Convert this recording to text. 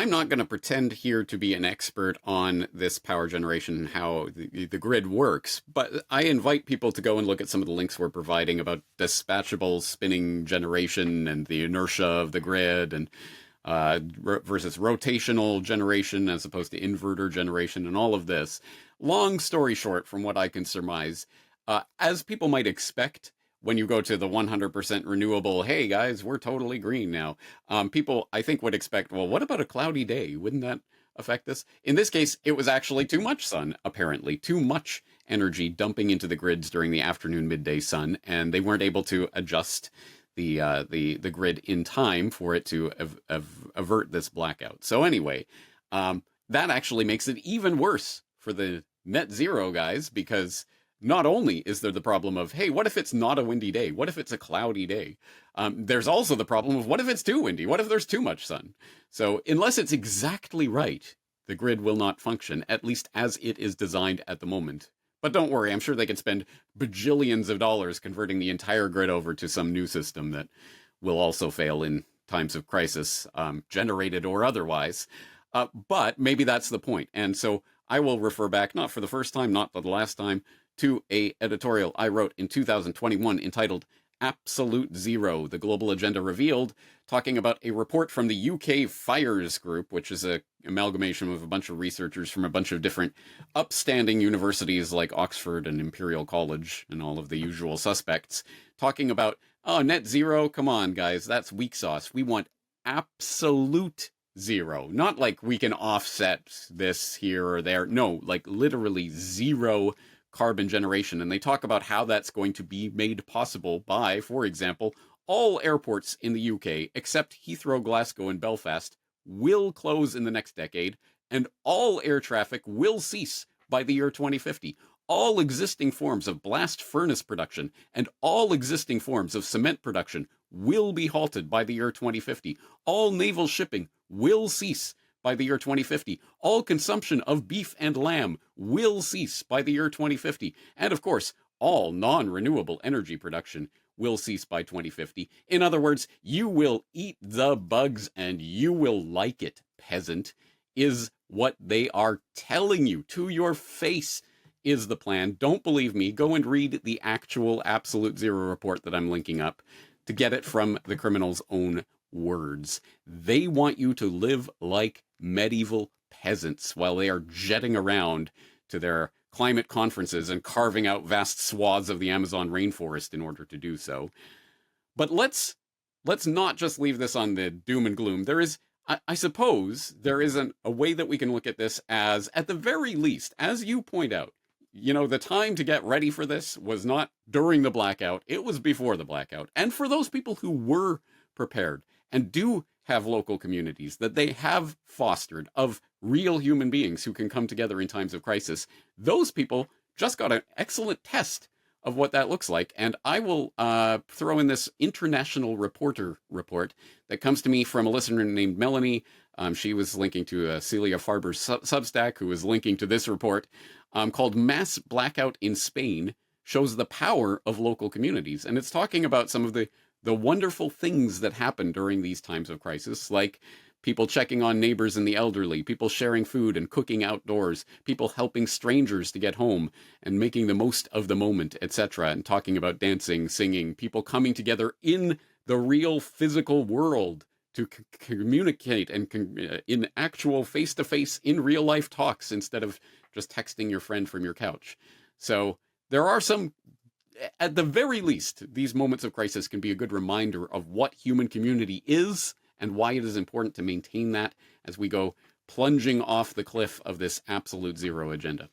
I'm not going to pretend here to be an expert on this power generation and how the grid works, but I invite people to go and look at some of the links we're providing about dispatchable spinning generation and the inertia of the grid, and versus rotational generation as opposed to inverter generation, and all of this. Long story short, from what I can surmise, as people might expect, when you go to the 100% renewable, hey guys, we're totally green now, people, I think, would expect, well, what about a cloudy day? Wouldn't that affect this? In this case, it was actually too much sun, apparently, too much energy dumping into the grids during the afternoon, midday sun, and they weren't able to adjust the grid in time for it to avert this blackout. So anyway, that actually makes it even worse for the net zero guys, because not only is there the problem of, hey, what if it's not a windy day? What if it's a cloudy day? There's also the problem of, what if it's too windy? What if there's too much sun? So unless it's exactly right, the grid will not function, at least as it is designed at the moment. But don't worry, I'm sure they can spend bajillions of dollars converting the entire grid over to some new system that will also fail in times of crisis, generated or otherwise. But maybe that's the point. And so I will refer back, not for the first time, not for the last time, to an editorial I wrote in 2021 entitled Absolute Zero, the Global Agenda Revealed, talking about a report from the UK Fires Group, which is an amalgamation of a bunch of researchers from a bunch of different upstanding universities like Oxford and Imperial College and all of the usual suspects, talking about, oh, net zero, come on, guys, that's weak sauce. We want absolute zero. Not like we can offset this here or there. No, like literally zero carbon generation. And they talk about how that's going to be made possible by, for example, all airports in the UK, except Heathrow, Glasgow, and Belfast, will close in the next decade, and all air traffic will cease by the year 2050. All existing forms of blast furnace production and all existing forms of cement production will be halted by the year 2050. All naval shipping will cease by the year 2050. All consumption of beef and lamb will cease by the year 2050. And of course, all non-renewable energy production will cease by 2050. In other words, you will eat the bugs and you will like it, peasant, is what they are telling you to your face is the plan. Don't believe me. Go and read the actual Absolute Zero report that I'm linking up to get it from the criminals' own words. They want you to live like medieval peasants while they are jetting around to their climate conferences and carving out vast swaths of the Amazon rainforest in order to do so. But let's not just leave this on the doom and gloom. There is, I suppose, there is a way that we can look at this as, at the very least, as you point out, you know, the time to get ready for this was not during the blackout, it was before the blackout. And for those people who were prepared and do have local communities that they have fostered of real human beings who can come together in times of crisis, those people just got an excellent test of what that looks like. And I will throw in this international reporter report that comes to me from a listener named Melanie. She was linking to Celia Farber's Substack, who was linking to this report called Mass Blackout in Spain Shows the Power of Local Communities. And it's talking about some of the wonderful things that happen during these times of crisis, like people checking on neighbors and the elderly, people sharing food and cooking outdoors, people helping strangers to get home and making the most of the moment, etc., and talking about dancing, singing, people coming together in the real physical world to communicate and in actual face-to-face, in real-life talks instead of just texting your friend from your couch. So there are some, at the very least, these moments of crisis can be a good reminder of what human community is and why it is important to maintain that as we go plunging off the cliff of this absolute zero agenda.